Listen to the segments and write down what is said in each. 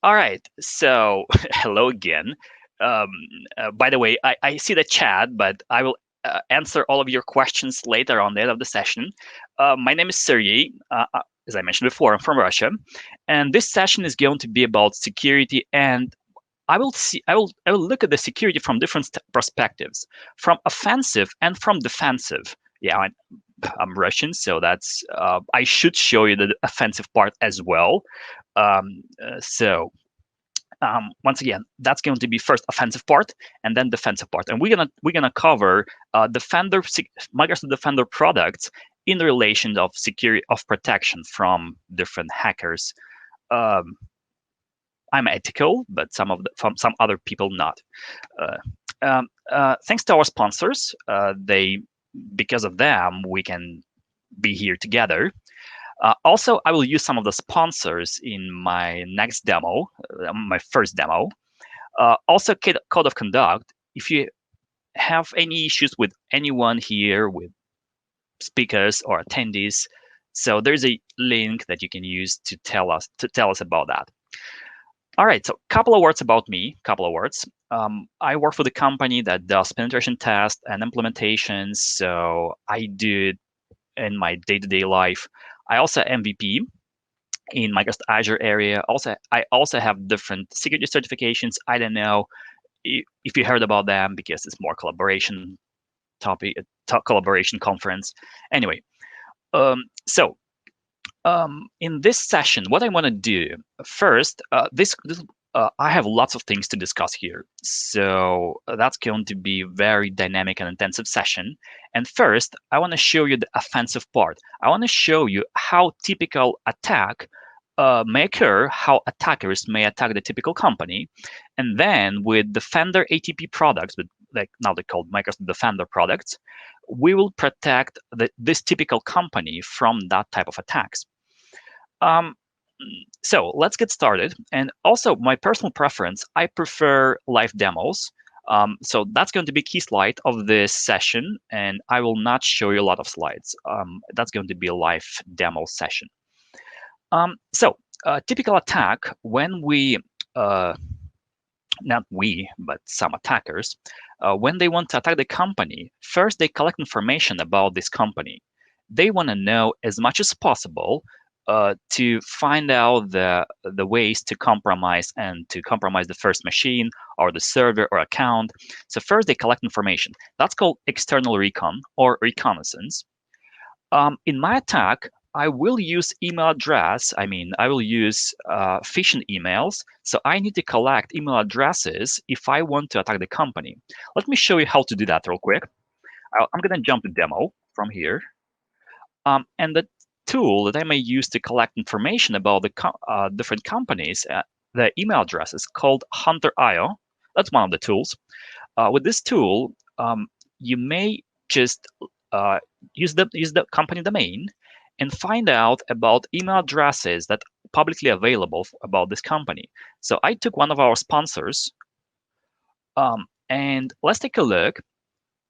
All right. So, hello again. Um, by the way, I see the chat, but I will answer all of your questions later on the end of the session. My name is Sergey. As I mentioned before, I'm from Russia, and this session is going to be about security. And I will look at the security from different perspectives, from offensive and from defensive. Yeah, I'm Russian, so that's I should show you the offensive part as well. Once again, that's going to be first offensive part and then defensive part, and we're gonna cover Microsoft Defender products in relation of security of protection from different hackers. Um, I'm ethical, but from some other people not. Uh, Thanks to our sponsors, they because of them we can be here together. Also, I will use some of the sponsors in my next demo, my first demo. Also, code of conduct. If you have any issues with anyone here, with speakers or attendees, so there's a link that you can use to tell us about that. All right, so a couple of words about me. Couple of words. I work for the company that does penetration tests and implementations. So I do it in my day-to-day life. I also MVP in Microsoft Azure area. I also have different security certifications. I don't know if you heard about them because it's more collaboration topic, collaboration conference. Anyway, so in this session, what I want to do first, I have lots of things to discuss here. So that's going to be a very dynamic and intensive session. And first, I want to show you the offensive part. I want to show you how typical attack may occur, how attackers may attack the typical company. And then with Defender ATP products, with like now they're called Microsoft Defender products, we will protect this typical company from that type of attacks. Um, so let's get started. And also, my personal preference, I prefer live demos. So that's going to be key slide of this session, and I will not show you a lot of slides. That's going to be a live demo session. Typical attack when not we, but some attackers, when they want to attack the company, first they collect information about this company. They want to know as much as possible to find out the ways to compromise the first machine or the server or account. So first they collect information. That's called external recon or reconnaissance. In my attack, I will use email address. I will use phishing emails. So I need to collect email addresses if I want to attack the company. Let me show you how to do that real quick. I'm going to jump to demo from here. And the tool that I may use to collect information about the different companies, the email address is called Hunter.io. That's one of the tools. With this tool, you may just use the company domain and find out about email addresses that are publicly available about this company. So I took one of our sponsors, and let's take a look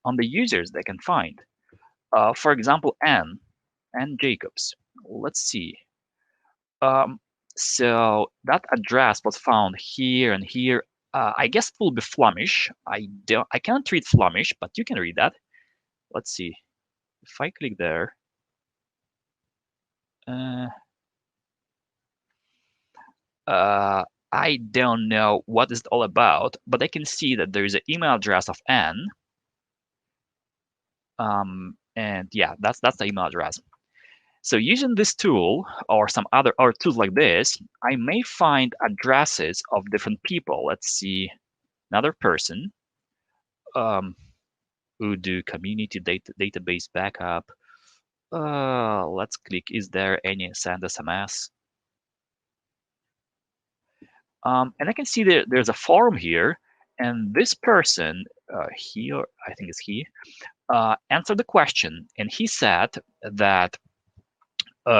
on the users they can find. For example, Anne Jacobs. Let's see. Um, so that address was found here and here. I guess it will be Flemish. I cannot read Flemish, but you can read that. Let's see. If I click there, uh, I don't know what it's all about, but I can see that there is an email address of Anne. And yeah, that's the email address. So using this tool or some other tools like this, I may find addresses of different people. Let's see, another person. Udo community database backup. Let's click. Is there any send SMS? And I can see there's a forum here, and this person here, I think it's he, answered the question, and he said that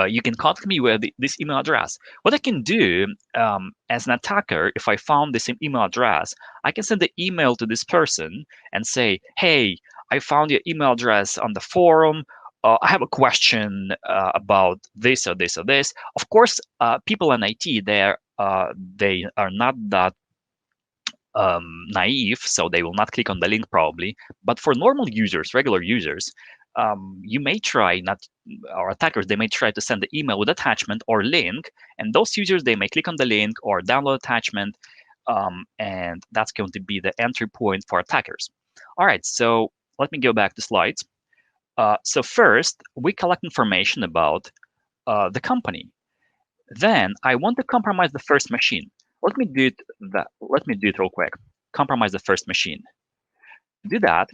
you can contact me with this email address. What I can do as an attacker, if I found this email address, I can send the email to this person and say, hey, I found your email address on the forum. I have a question about this or this or this. Of course, people in IT, they're they are not that naive, so they will not click on the link probably. But for normal users, regular users, you may try not, or attackers, they may try to send the email with attachment or link, and those users, they may click on the link or download attachment, and that's going to be the entry point for attackers. All right, so let me go back to slides. So first, we collect information about the company. Then I want to compromise the first machine. Let me do it real quick. Compromise the first machine. To do that,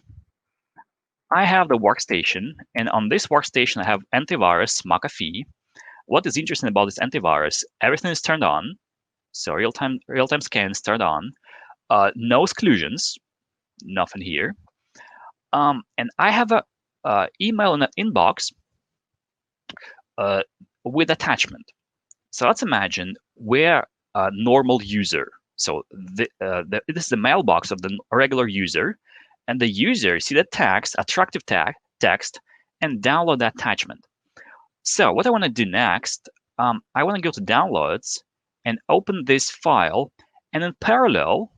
I have the workstation, and on this workstation I have antivirus McAfee. What is interesting about this antivirus? Everything is turned on, so real-time scan is turned on. No exclusions, nothing here. And I have a email in the inbox with attachment. So let's imagine we're a normal user. So this is the mailbox of the regular user, and the user see the text, attractive text, and download the attachment. So what I want to do next, I want to go to downloads and open this file. And in parallel,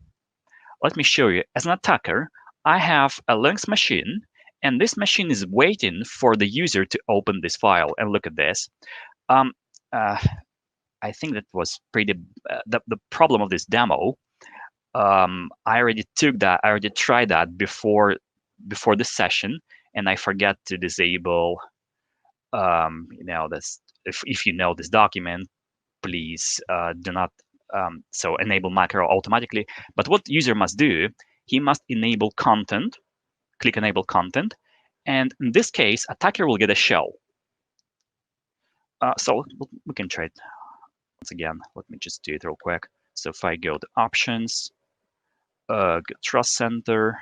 let me show you, as an attacker, I have a Linux machine, and this machine is waiting for the user to open this file. And look at this. I think that was pretty the problem of this demo. I already tried that before this session, and I forgot to disable this. If you know this document, please do not so enable macro automatically. But what user must do, he must enable content, click enable content, and in this case, attacker will get a shell. So we can try it once again. Let me just do it real quick. So if I go to options, trust center,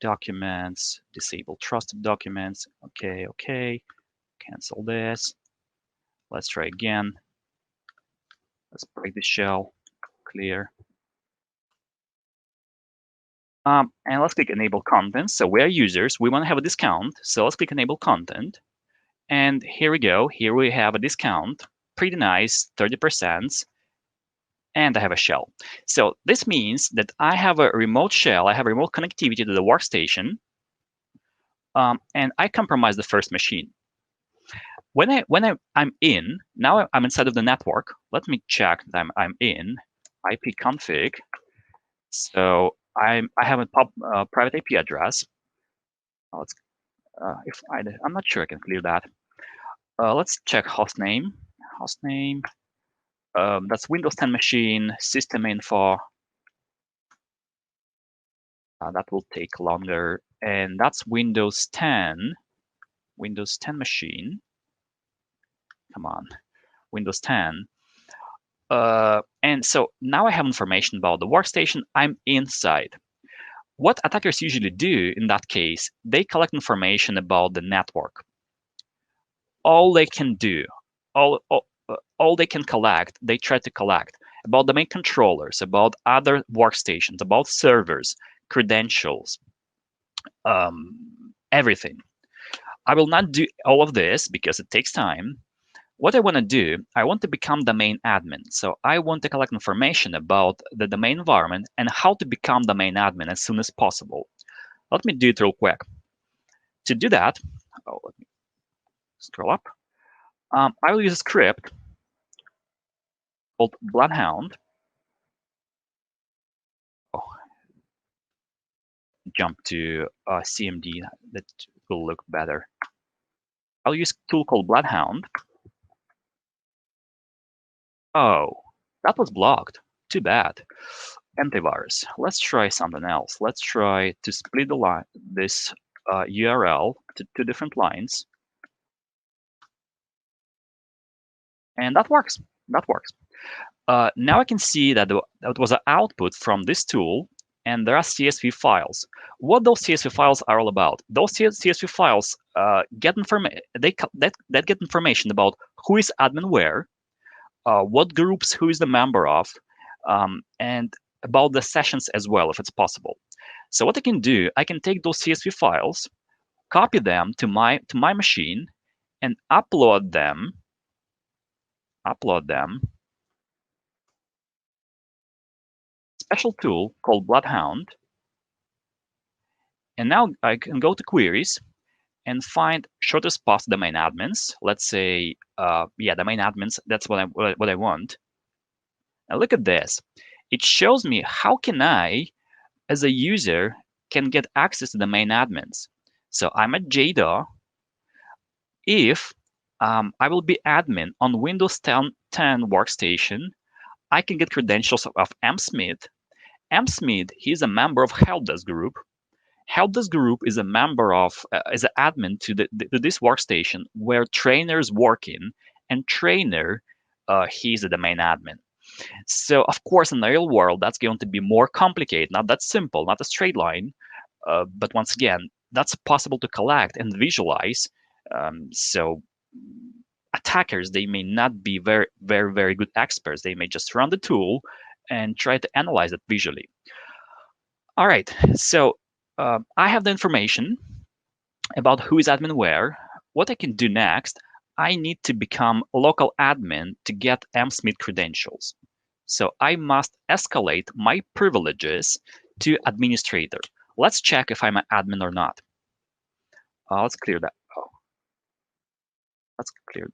documents, disable trusted documents. Okay. Cancel this. Let's try again. Let's break the shell. Clear. And let's click enable content. So we are users. We want to have a discount. So let's click enable content. And here we go. Here we have a discount. Pretty nice, 30%. And I have a shell. So this means that I have a remote shell. I have remote connectivity to the workstation. And I compromise the first machine. When I'm in, now I'm inside of the network. Let me check that I'm in ipconfig. So I have a private IP address. Let's I'm not sure I can clear that. Let's check hostname. Hostname. That's Windows 10 machine, system info. That will take longer, and that's Windows 10. Windows 10 machine. Come on, Windows 10. And so now I have information about the workstation. I'm inside. What attackers usually do in that case, they collect information about the network. All they can do, all they can collect, they try to collect about the main controllers, about other workstations, about servers, credentials, everything. I will not do all of this because it takes time. What I want to do, I want to become domain admin. So I want to collect information about the domain environment and how to become domain admin as soon as possible. Let me do it real quick. To do that, let me scroll up. I will use a script called Bloodhound. Jump to CMD, that will look better. I'll use a tool called Bloodhound. Oh, that was blocked. Too bad. Antivirus. Let's try something else. Let's try to split the line, this URL to two different lines. And that works. That works. Now I can see that that was an output from this tool, and there are CSV files. What those CSV files are all about? Those CSV files get information. That get information about who is admin where, what groups who is the member of, and about the sessions as well, if it's possible. So what I can do, I can take those CSV files, copy them to my machine, and upload them upload them. Special tool called Bloodhound. And now I can go to queries and find shortest path to domain admins. Let's say, yeah, domain admins. That's what I want. Now look at this. It shows me how can I, as a user, can get access to domain admins. So I'm at JDAW. If I will be admin on Windows 10 workstation, I can get credentials of M. Smith. M. Smith, he's a member of Helpdesk group. Helpdesk group is a member of, is an admin to this workstation where trainers work in, and trainer, he's a domain admin. So of course, in the real world, that's going to be more complicated, not that simple, not a straight line. But once again, that's possible to collect and visualize. So attackers, they may not be very good experts. They may just run the tool and try to analyze it visually. All right, so I have the information about who is admin where. What I can do next, I need to become a local admin to get msmith credentials. So I must escalate my privileges to administrator. Let's check if I'm an admin or not. Let's clear that. Oh, let's clear.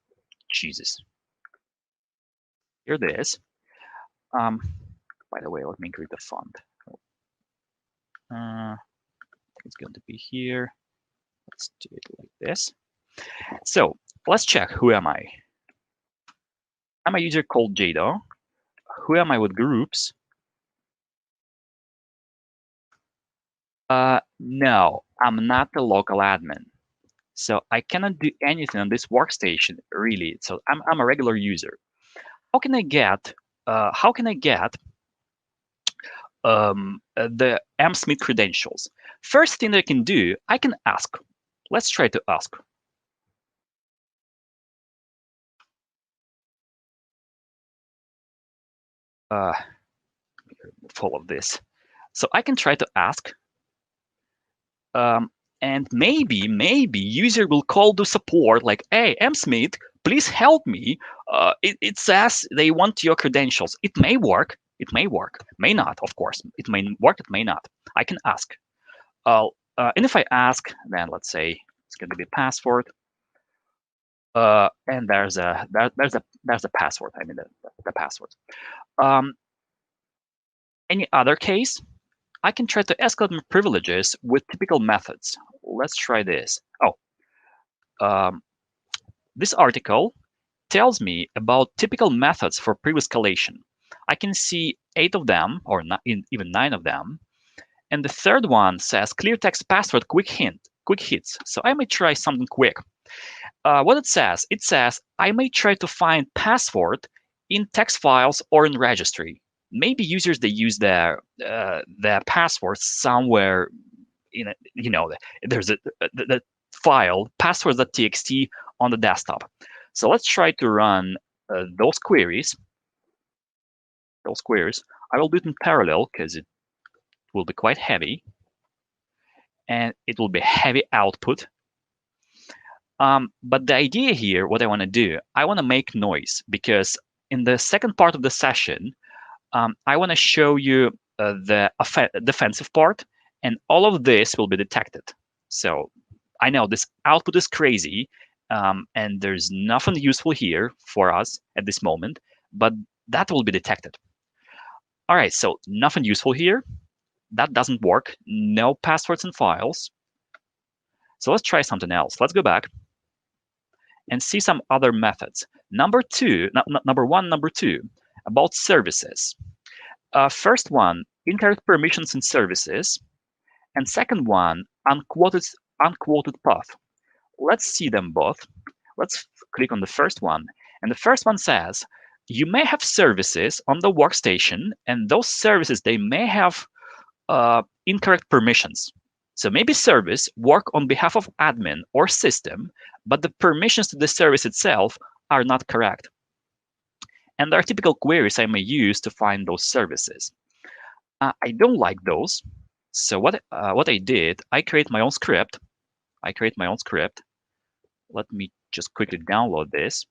Jesus. Here it is. By the way, let me increase the font. I think it's going to be here. Let's do it like this. So let's check. Who am I? I'm a user called JDAW. Who am I with groups? No, I'm not the local admin. So I cannot do anything on this workstation, really. So I'm a regular user. How can I get the msmith credentials? First thing I can do, I can ask. Let's try to ask. Full of this. So I can try to ask. And maybe user will call to support like, hey, msmith, please help me. It says they want your credentials. It may work. It may work. May not, of course. It may work. It may not. I can ask. And if I ask, then let's say it's going to be password. And there's a password. I mean the password. Any other case, I can try to escalate my privileges with typical methods. Let's try this. This article tells me about typical methods for privilege escalation. I can see 8 of them, or even 9 of them. And the third one says clear text password quick hits. So I may try something quick. What it says I may try to find password in text files or in registry. Maybe users, they use their passwords somewhere in a, there's the file passwords.txt on the desktop. So let's try to run those queries. I will do it in parallel because it will be quite heavy, and it will be heavy output. But the idea here, what I want to do, I want to make noise, because in the second part of the session, I want to show you the defensive part, and all of this will be detected. So I know this output is crazy, and there's nothing useful here for us at this moment, but that will be detected. All right, so nothing useful here. That doesn't work. No passwords and files. So let's try something else. Let's go back and see some other methods. Number one, number two, about services. First one, incorrect permissions in services. And second one, unquoted path. Let's see them both. Let's click on the first one. And the first one says, you may have services on the workstation, and those services, they may have incorrect permissions. So maybe service work on behalf of admin or system, but the permissions to the service itself are not correct. And there are typical queries I may use to find those services. I don't like those. So what I did, I create my own script. Let me just quickly download this.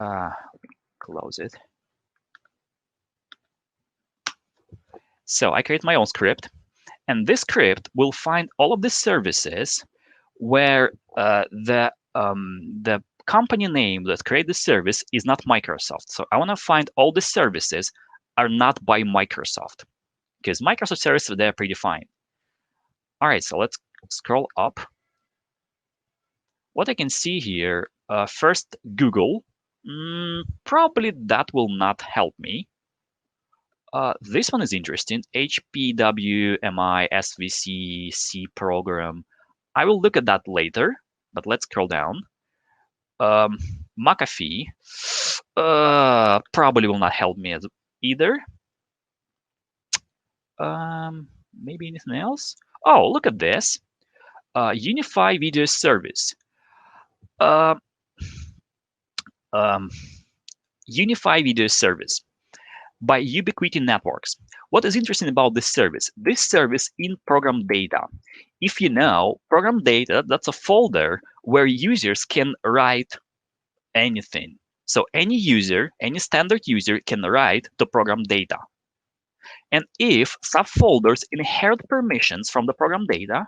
Let me close it. So I create my own script, and this script will find all of the services where the company name that create the service is not Microsoft. So I want to find all the services are not by Microsoft, because Microsoft services, they're predefined. All right, so let's scroll up. What I can see here, first Google. Probably that will not help me. This one is interesting. HPWMI SVC C program. I will look at that later, but let's scroll down. McAfee probably will not help me either. Maybe anything else? Oh, look at this. Unify Video Service. Uh, um, Unify Video Service by Ubiquiti Networks. What is interesting about this service in program data. If you know, program data, that's a folder where users can write anything. So any user, any standard user can write the program data. And if subfolders inherit permissions from the program data,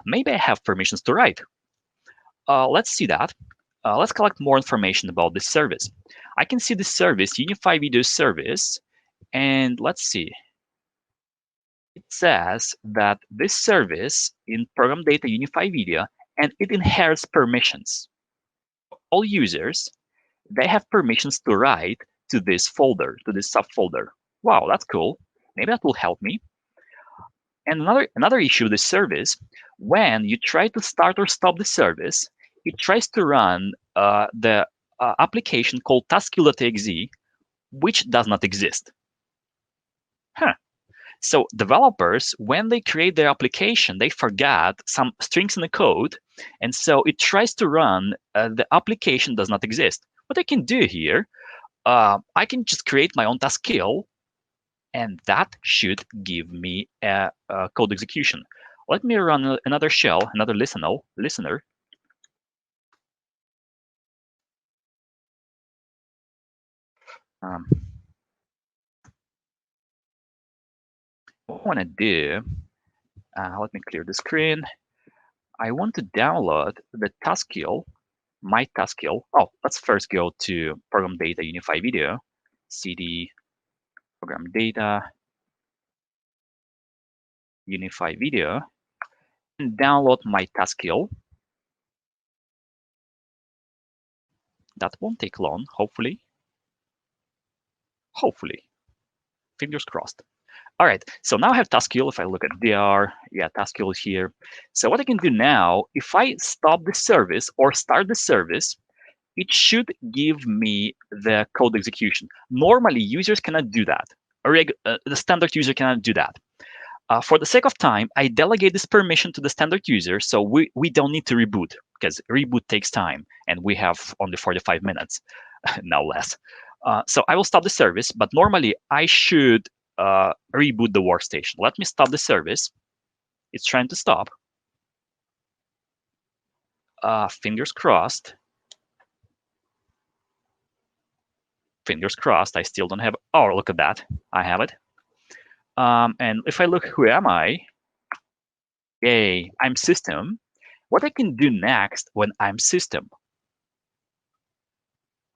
maybe I have permissions to write. Let's see that. Let's collect more information about this service. I can see this service, Unify Video Service, and let's see. It says that this service in program data Unify Video, and it inherits permissions. All users, they have permissions to write to this folder, to this subfolder. Wow, that's cool. Maybe that will help me. And another issue with this service, when you try to start or stop the service, it tries to run the application called taskqueue.exe, which does not exist. So developers, when they create their application, they forgot some strings in the code, and so it tries to run. The application does not exist. What I can do here, I can just create my own taskqueue, and that should give me a code execution. Let me run another shell, another listener. What I want to do, let me clear the screen. I want to download the taskqueue, my taskqueue. Oh, let's first go to program data Unify Video, CD program data Unify Video, and download my taskqueue. That won't take long, hopefully. Hopefully. Fingers crossed. All right, so now I have taskqueue. If I look at DR, yeah, taskqueue is here. So what I can do now, if I stop the service or start the service, it should give me the code execution. Normally, users cannot do that. The standard user cannot do that. For the sake of time, I delegate this permission to the standard user, so we don't need to reboot, because reboot takes time, and we have only 45 minutes, now less. So I will stop the service, but normally I should reboot the workstation. Let me stop the service. It's trying to stop. Fingers crossed. Fingers crossed. I still don't have. Oh, look at that. I have it. And if I look, who am I? Yay, I'm system. What I can do next when I'm system.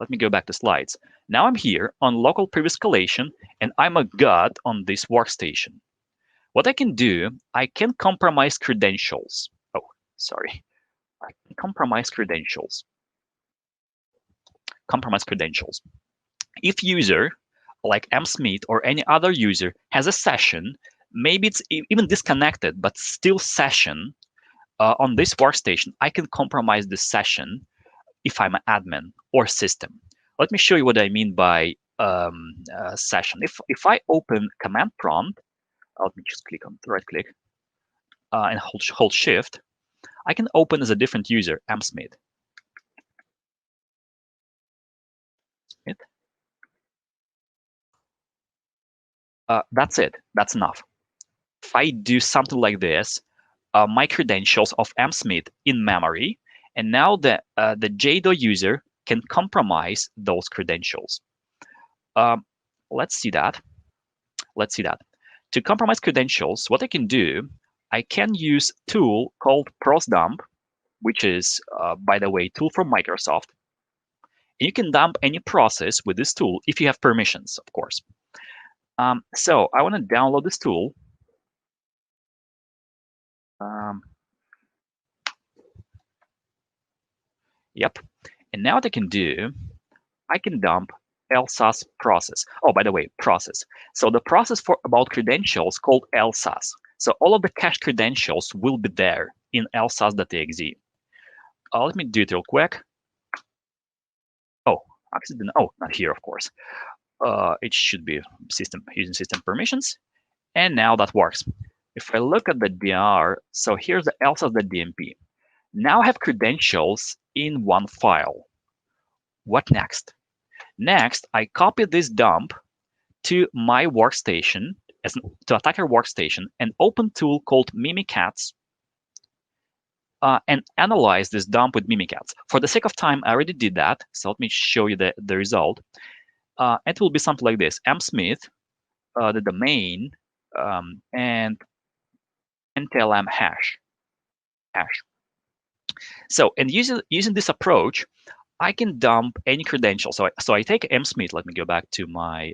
Let me go back to slides. Now I'm here on local previous escalation, and I'm a god on this workstation. What I can do, I can compromise credentials. Oh, sorry. I can compromise credentials. Compromise credentials. If user, like M. Smith or any other user, has a session, maybe it's even disconnected, but still session on this workstation, I can compromise this session if I'm an admin or system. Let me show you what I mean by session. If I open command prompt, let me just click on right click and hold shift, I can open as a different user, M. Smith. That's it. That's enough. If I do something like this, my credentials of M. Smith in memory, and now the JDO user can compromise those credentials. Um, let's see that. Let's see that. To compromise credentials, what I can do, I can use a tool called prosdump, which is, by the way, a tool from Microsoft. And you can dump any process with this tool if you have permissions, of course. So I want to download this tool. Um, yep. And now what I can do, I can dump LSAS process. Oh, by the way, process. So the process for about credentials called LSAS. So all of the cached credentials will be there in lsas.exe. Let me do it real quick. Oh, accident. Oh, not here, of course. It should be system using system permissions. And now that works. If I look at the dir, so here's the lsas.dmp. Now I have credentials in one file. What next? Next, I copy this dump to my workstation, to attacker workstation, an open tool called Mimikatz, and analyze this dump with Mimikatz. For the sake of time, I already did that, so let me show you the result. It will be something like this: msmith, the domain, and ntlm hash. So, and using this approach, I can dump any credential. So I take msmith. Let me go back to my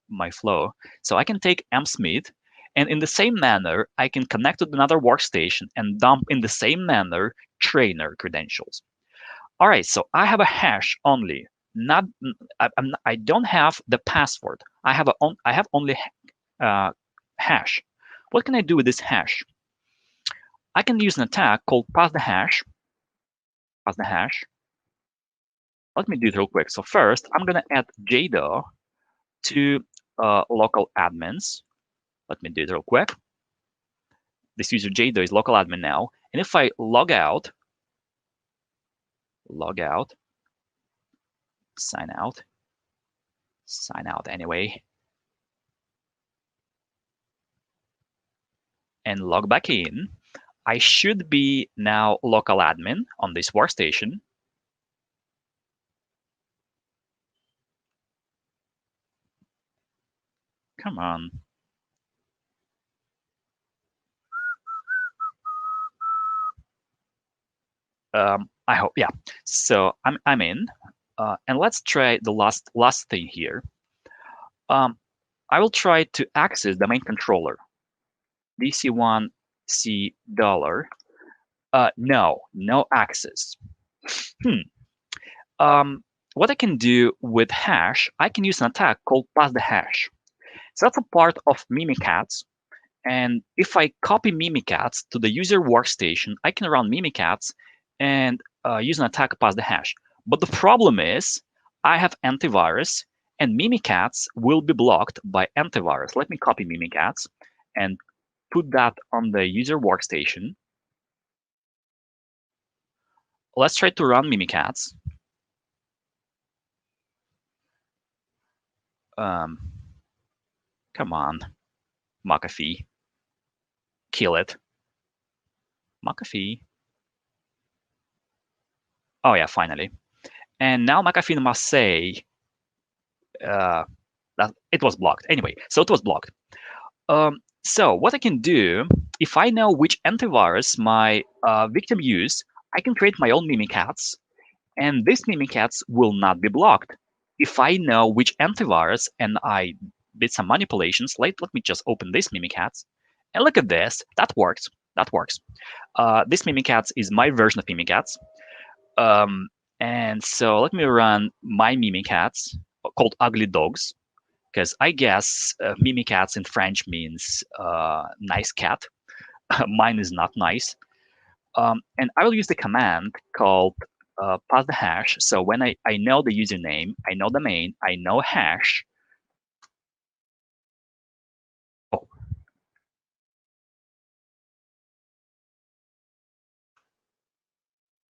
my flow. So I can take msmith, and in the same manner, I can connect to another workstation and dump in the same manner trainer credentials. All right, so I have a hash only. Not I don't have the password. I have only hash. What can I do with this hash? I can use an attack called pass the hash. Pass the hash. Let me do it real quick. So first, I'm gonna add JDO to local admins. Let me do it real quick. This user JDO is local admin now. And if I log out, sign out anyway, and log back in, I should be now local admin on this workstation. Come on. I hope, yeah. So I'm in, and let's try the last thing here. I will try to access the main controller. DC1 $. No access. What I can do with hash, I can use an attack called pass the hash. So that's a part of Mimikatz. And if I copy Mimikatz to the user workstation, I can run Mimikatz and use an attack pass the hash. But the problem is I have antivirus, and Mimikatz will be blocked by antivirus. Let me copy Mimikatz and put that on the user workstation. Let's try to run Mimikatz. Come on, McAfee. Kill it. McAfee. Oh yeah, finally. And now McAfee must say that it was blocked. Anyway, so it was blocked. So what I can do, if I know which antivirus my victim used, I can create my own Mimikatz, and this Mimikatz will not be blocked. If I know which antivirus and I did some manipulations, let me just open this Mimikatz, and look at this. That works. That works. This Mimikatz is my version of Mimikatz. And so let me run my Mimikatz called Ugly Dogs, because I guess Mimikatz in French means nice cat. Mine is not nice. And I will use the command called pass the hash. So when I know the username, I know the main, I know hash. Oh.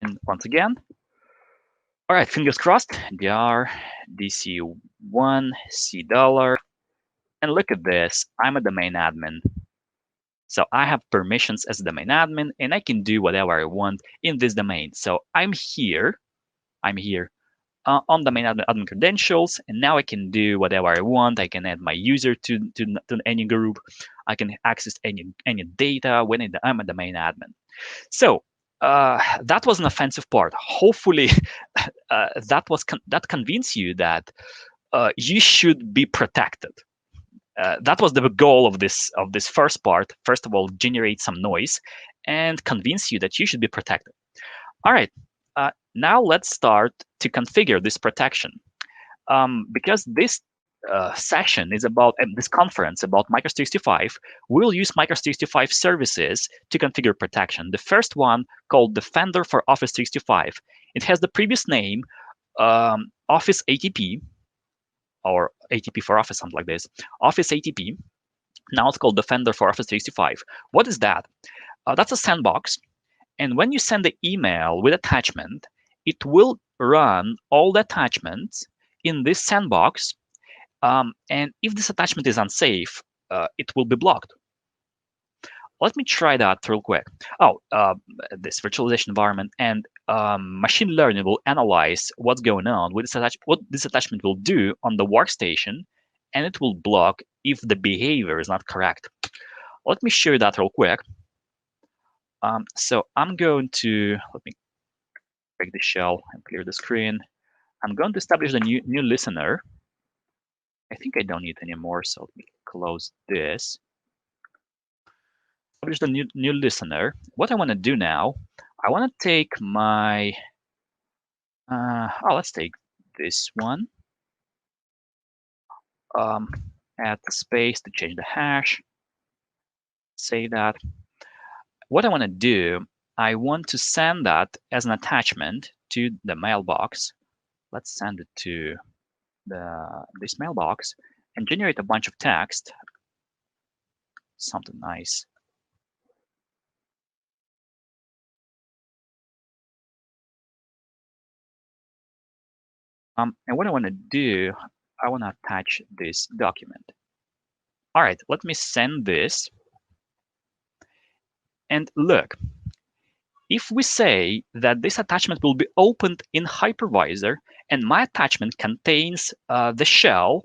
And once again, all right, fingers crossed, DR, DC1, $. And look at this, I'm a domain admin. So I have permissions as a domain admin, and I can do whatever I want in this domain. So I'm here I'm here on the main admin credentials, and now I can do whatever I want. I can add my user to any group. I can access any data when I'm the main admin. So that was an offensive part. Hopefully, that convinced you that you should be protected. That was the goal of this first part. First of all, generate some noise and convince you that you should be protected. All right. Now let's start to configure this protection. Because this session is about this conference about Microsoft 365, we'll use Microsoft 365 services to configure protection. The first one called Defender for Office 365. It has the previous name, Office ATP, or ATP for Office, something like this. Office ATP. Now it's called Defender for Office 365. What is that? That's a sandbox. And when you send the email with attachment, it will run all the attachments in this sandbox. And if this attachment is unsafe, it will be blocked. Let me try that real quick. This virtualization environment and machine learning will analyze what's going on with what this attachment will do on the workstation, and it will block if the behavior is not correct. Let me show you that real quick. So I'm going to, let me break the shell and clear the screen. I'm going to establish the new listener. I think I don't need any more, so let me close this. Establish the new listener. What I want to do now, I want to take my, let's take this one. Add the space to change the hash. Save that. What I want to do, I want to send that as an attachment to the mailbox. Let's send it to this mailbox and generate a bunch of text. Something nice. And what I want to do, I want to attach this document. All right, let me send this. And look, if we say that this attachment will be opened in hypervisor and my attachment contains the shell,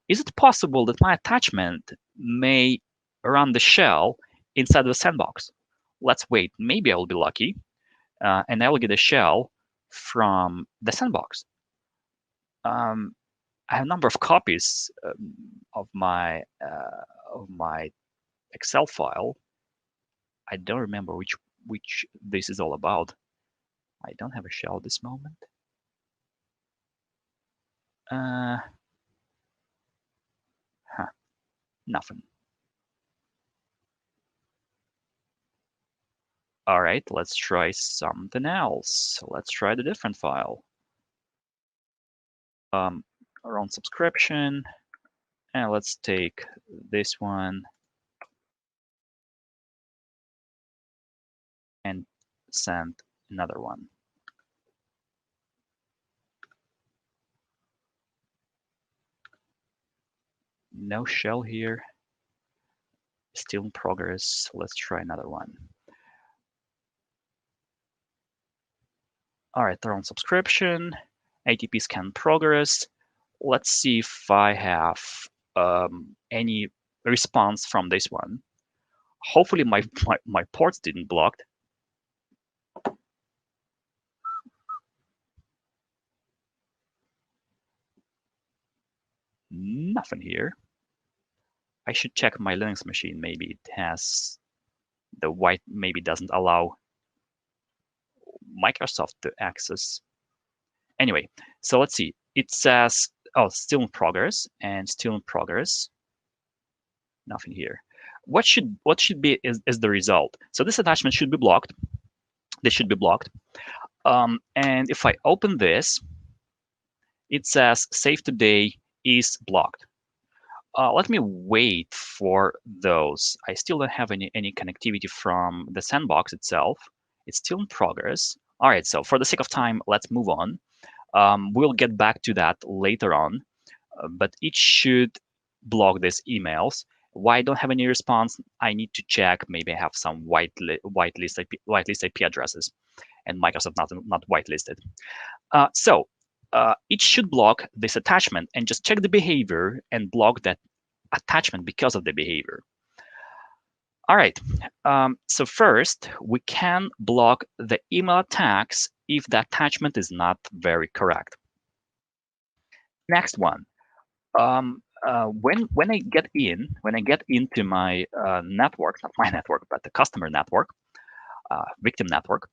is it possible that my attachment may run the shell inside the sandbox? Let's wait. Maybe I will be lucky, and I will get a shell from the sandbox. I have a number of copies of my Excel file. I don't remember which this is all about. I don't have a shell at this moment. Nothing. All right, let's try something else. Let's try the different file. Our own subscription, and let's take this one and send another one. No shell here. Still in progress. Let's try another one. All right, they're on subscription. ATP scan progress. Let's see if I have any response from this one. Hopefully my ports didn't block. Nothing here. I should check my Linux machine. Maybe it has the white, maybe doesn't allow Microsoft to access. Anyway, so let's see. It says, oh, still in progress and still in progress. Nothing here. What should be is the result. So this attachment should be blocked. This should be blocked. And if I open this, it says save today is blocked. Let me wait for those. I still don't have any connectivity from the sandbox itself. It's still in progress. All right, so for the sake of time, let's move on. We'll get back to that later on, but it should block these emails. Why I don't have any response? I need to check. Maybe I have some whitelist IP addresses. and Microsoft not whitelisted. So it should block this attachment and just check the behavior and block that attachment because of the behavior. All right, so first we can block the email attacks if the attachment is not very correct. Next one, when I get into my network, not my network, but the customer network, victim network,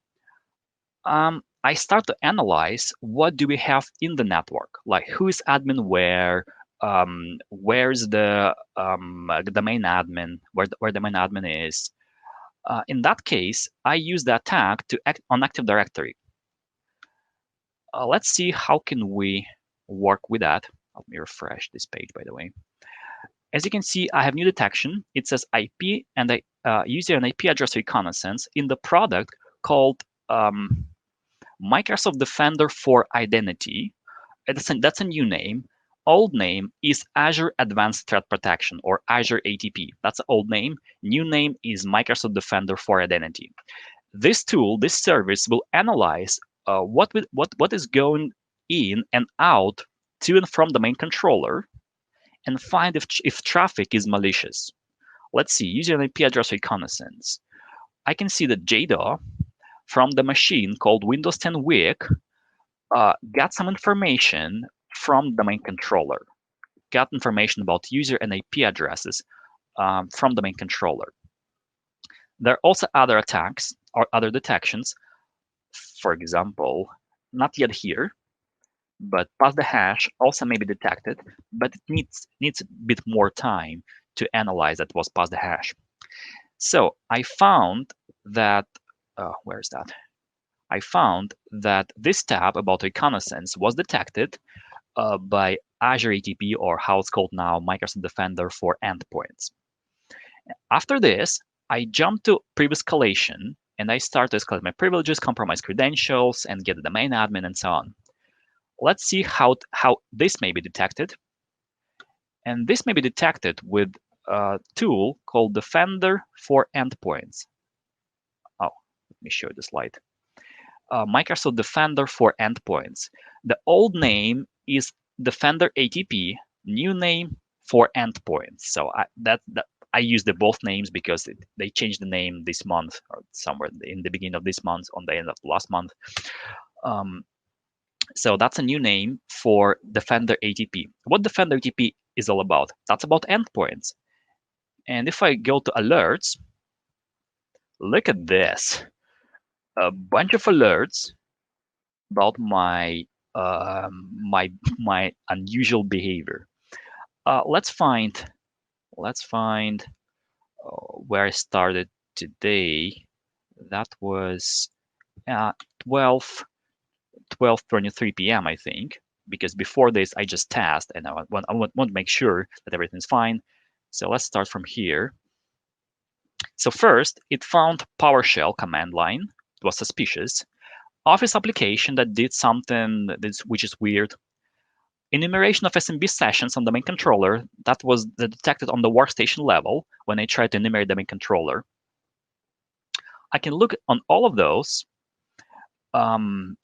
I start to analyze what do we have in the network, like who is admin where, where's the main admin, where the main admin is. In that case, I use the attack to act on Active Directory. Let's see how can we work with that. Let me refresh this page, by the way. As you can see, I have new detection. It says IP and user and IP address reconnaissance in the product called Microsoft Defender for Identity. That's a new name. Old name is Azure Advanced Threat Protection, or Azure ATP. That's the old name. New name is Microsoft Defender for Identity. This tool, this service, will analyze what is going in and out to and from the main controller, and find if traffic is malicious. Let's see, user and IP address reconnaissance. I can see that JDAW from the machine called Windows 10 WIC got some information from the main controller, got information about user and IP addresses from the main controller. There are also other attacks or other detections. For example, not yet here, but pass the hash also may be detected, but it needs a bit more time to analyze that was pass the hash. So I found that, where is that? I found that this tab about reconnaissance was detected by Azure ATP, or how it's called now, Microsoft Defender for Endpoints. After this, I jumped to previous escalation and I start to escalate my privileges, compromise credentials, and get the domain admin and so on. Let's see how this may be detected. And this may be detected with a tool called Defender for Endpoints. Oh, let me show you the slide. Microsoft Defender for Endpoints. The old name is Defender ATP, new name for Endpoints. So I use the both names because they changed the name this month, or somewhere in the beginning of this month, on the end of last month. So that's a new name for Defender ATP. What Defender ATP is all about? That's about endpoints. And if I go to alerts, look at this. A bunch of alerts about my unusual behavior. Let's find where I started today. That was 12:23 p.m. I think, because before this I just tasked and I want to make sure that everything's fine. So let's start from here. So first, it found PowerShell command line. It was suspicious. Office application that did something which is weird. Enumeration of SMB sessions on the main controller that was detected on the workstation level when I tried to enumerate the main controller. I can look on all of those when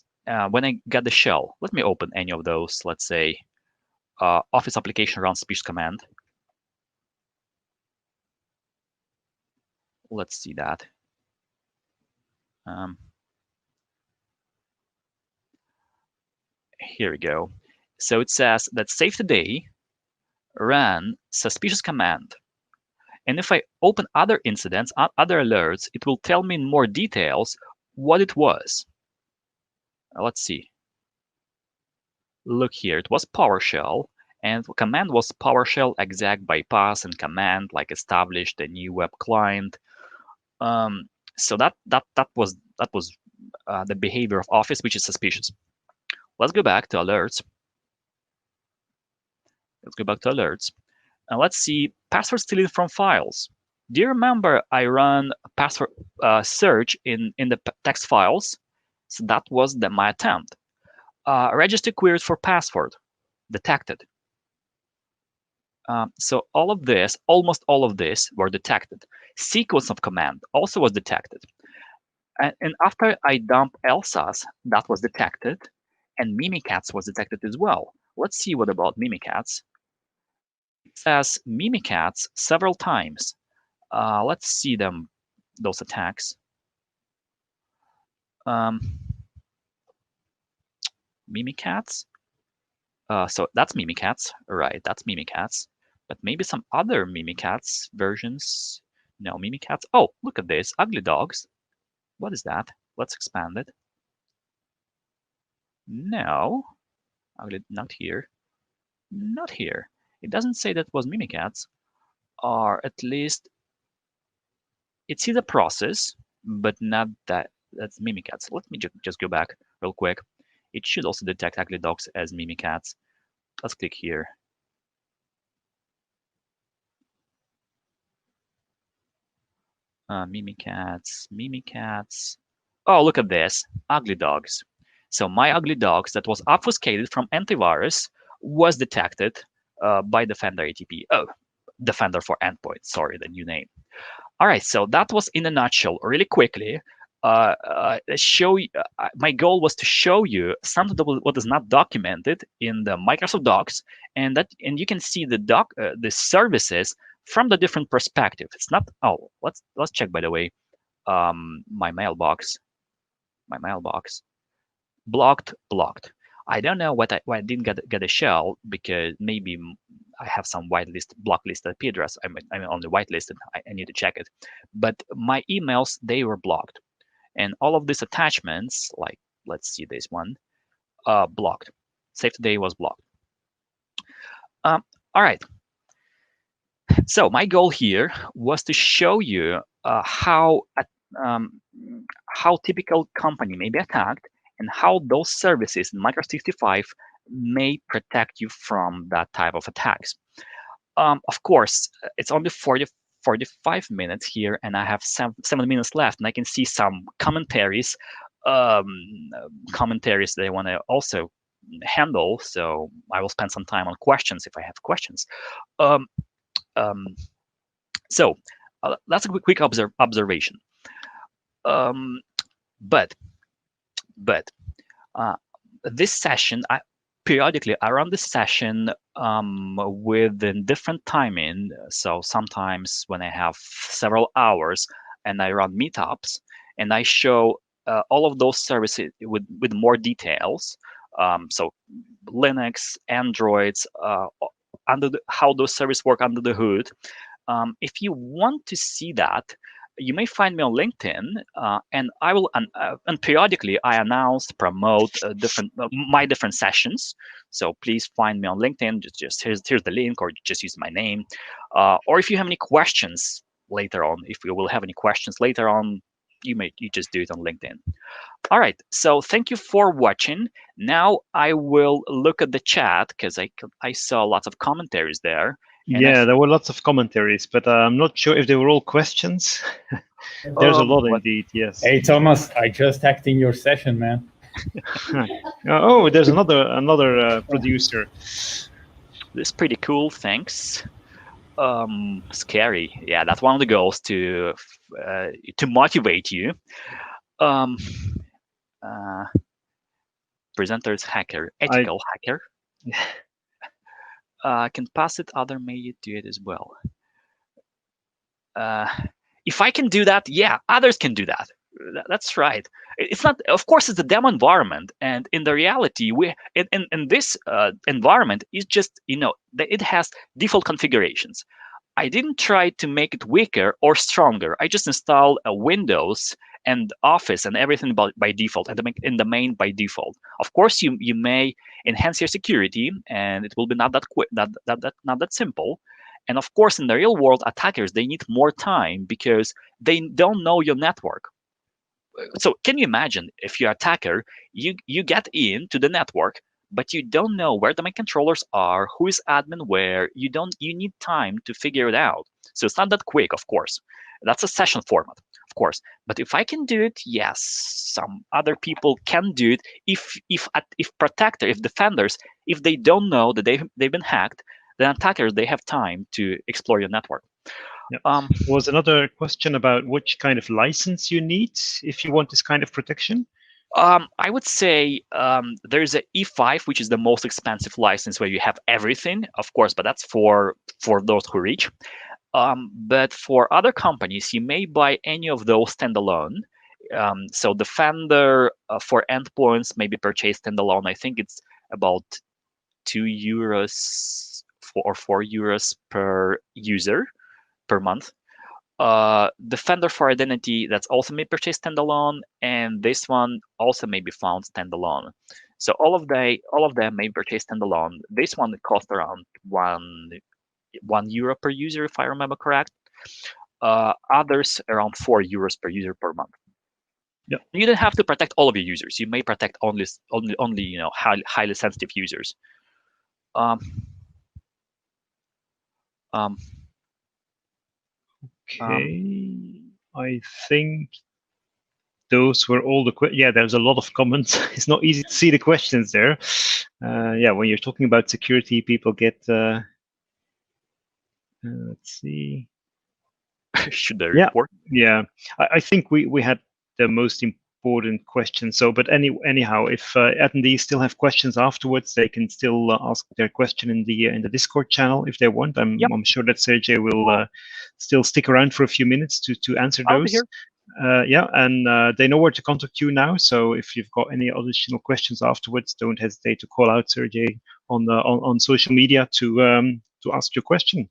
I get the shell. Let me open any of those. Let's say Office application runs suspicious command. Let's see that. Here we go. So it says that save today ran suspicious command. And if I open other incidents, other alerts, it will tell me in more details what it was. Let's see. Look here, it was PowerShell, and the command was PowerShell exec bypass and command like established a new web client. So that was the behavior of Office, which is suspicious. Let's go back to alerts. And let's see password stealing from files. Do you remember I ran a password search in the text files? So that was my attempt. Register queries for password detected. So all of this, almost all of this, were detected. Sequence of command also was detected. And after I dump Elsa's, that was detected, and Mimikatz was detected as well. Let's see what about Mimikatz. It says Mimikatz several times. Let's see those attacks. Um, Mimikatz. So that's Mimikatz, right? That's Mimikatz. But maybe some other Mimikatz versions. No, Mimikatz. Oh, look at this. Ugly Dogs. What is that? Let's expand it. No. Ugly, not here. Not here. It doesn't say that was Mimikatz, or at least it sees a process, but not that's Mimikatz. Let me just go back real quick. It should also detect Ugly Dogs as Mimikatz. Let's click here. Mimikatz. Oh, look at this. Ugly Dogs. So my Ugly Dogs that was obfuscated from antivirus was detected by Defender ATP. Oh, Defender for Endpoints. Sorry, the new name. All right, so that was in a nutshell, really quickly. My goal was to show you something that what is not documented in the Microsoft Docs, and you can see the services from the different perspective. It's not. Oh, let's check by the way. My mailbox, blocked. I don't know why I didn't get a shell, because maybe I have some whitelist blocklisted IP address. I'm only whitelisted. I need to check it. But my emails, they were blocked, and all of these attachments, like let's see this one, blocked. Save today was blocked. All right. So my goal here was to show you um, how typical company may be attacked, and how those services in Microsoft 365 may protect you from that type of attacks. Of course, it's only 45 minutes here, and I have 7 minutes left, and I can see some commentaries that I want to also handle. So I will spend some time on questions if I have questions. Um, um, so that's a quick observation. Um, but but uh, this session, periodically around this session, within different timing. So sometimes when I have several hours and I run meetups and I show all of those services with more details. So Linux, Androids, how those services work under the hood. If you want to see that, you may find me on LinkedIn, and I will and periodically I announce, promote my different sessions. So please find me on LinkedIn. Just here's the link, or just use my name. Or if you have any questions later on, if you will have any questions later on, you just do it on LinkedIn. All right. So thank you for watching. Now I will look at the chat, because I saw lots of commentaries there. Yeah, there were lots of commentaries, but I'm not sure if they were all questions. There's a lot indeed, yes. Hey, Thomas, I just hacked in your session, man. Oh, there's another producer. This is pretty cool, thanks. Scary. Yeah, that's one of the goals, to motivate you. Presenters hacker, ethical hacker. Can pass it, other may do it as well. If I can do that, yeah, others can do that. That's right. It's not, of course, it's a demo environment, and in the reality, in this environment, it's just, it has default configurations. I didn't try to make it weaker or stronger. I just installed a Windows and Office and everything by default, and in the main by default. Of course, you may enhance your security, and it will be not that quick, not that simple. And of course, in the real world, attackers, they need more time, because they don't know your network. So can you imagine, if you're an attacker, you get into the network, but you don't know where the main controllers are, who is admin where. You need time to figure it out. So it's not that quick, of course. That's a session format, of course. But if I can do it, yes, some other people can do it. If defenders, if they don't know that they've been hacked, then attackers, they have time to explore your network. Yeah. There was another question about which kind of license you need if you want this kind of protection. I would say there's a E5, which is the most expensive license where you have everything, of course, but that's for those who reach. But for other companies, you may buy any of those standalone. So Defender for endpoints may be purchased standalone. I think it's about €2 or €4 per user per month. Defender for Identity, that's also may be purchased standalone, and this one also may be found standalone. So all of them may be purchased standalone. This one costs around €1 per user, if I remember correct. Others around €4 per user per month. Yeah. You don't have to protect all of your users. You may protect only highly sensitive users. Okay, I think those were all the questions. There's a lot of comments. It's not easy to see the questions there. When you're talking about security, people get. Let's see. Should they report? Yeah. I think we had the most important questions. So, but anyhow, if attendees still have questions afterwards, they can still ask their question in the Discord channel if they want. I'm sure that Sergey will still stick around for a few minutes to answer those. I'll be here. And they know where to contact you now. So if you've got any additional questions afterwards, don't hesitate to call out Sergey on social media to ask your question.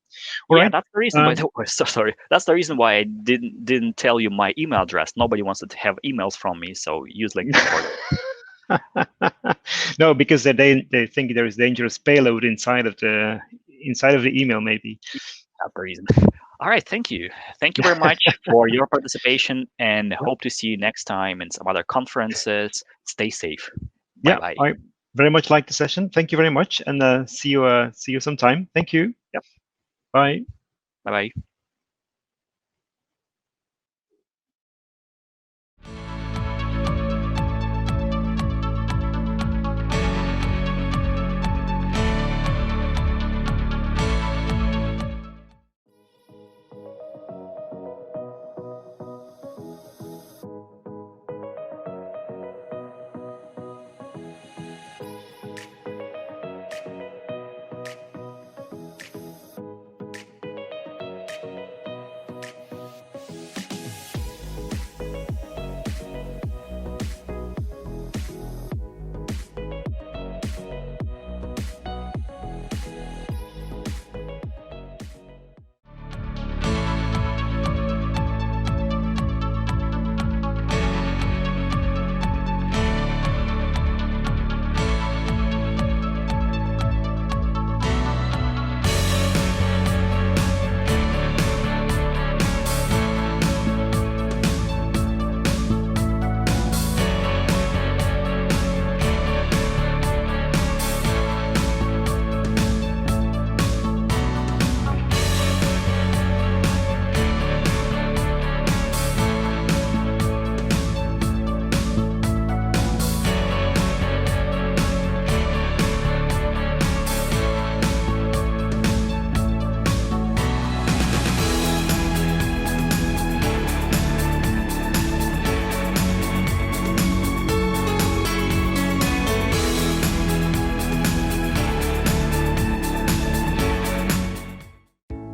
That's the reason. By the way, so sorry. That's the reason why I didn't tell you my email address. Nobody wants to have emails from me, so use LinkedIn. No, because they think there is dangerous payload inside of the email, maybe. That's the reason. All right, thank you. Thank you very much for your participation, and hope to see you next time in some other conferences. Stay safe. Bye-bye. I very much like the session. Thank you very much, and see you sometime. Thank you. Yep. Bye. Bye-bye.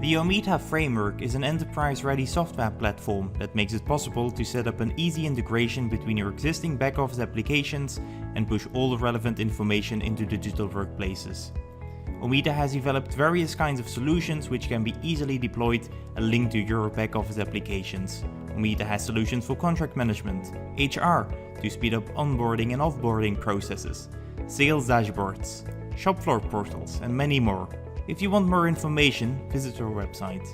The Omita framework is an enterprise-ready software platform that makes it possible to set up an easy integration between your existing back-office applications and push all the relevant information into digital workplaces. Omita has developed various kinds of solutions which can be easily deployed and linked to your back-office applications. Omita has solutions for contract management, HR to speed up onboarding and offboarding processes, sales dashboards, shop floor portals, and many more. If you want more information, visit our website.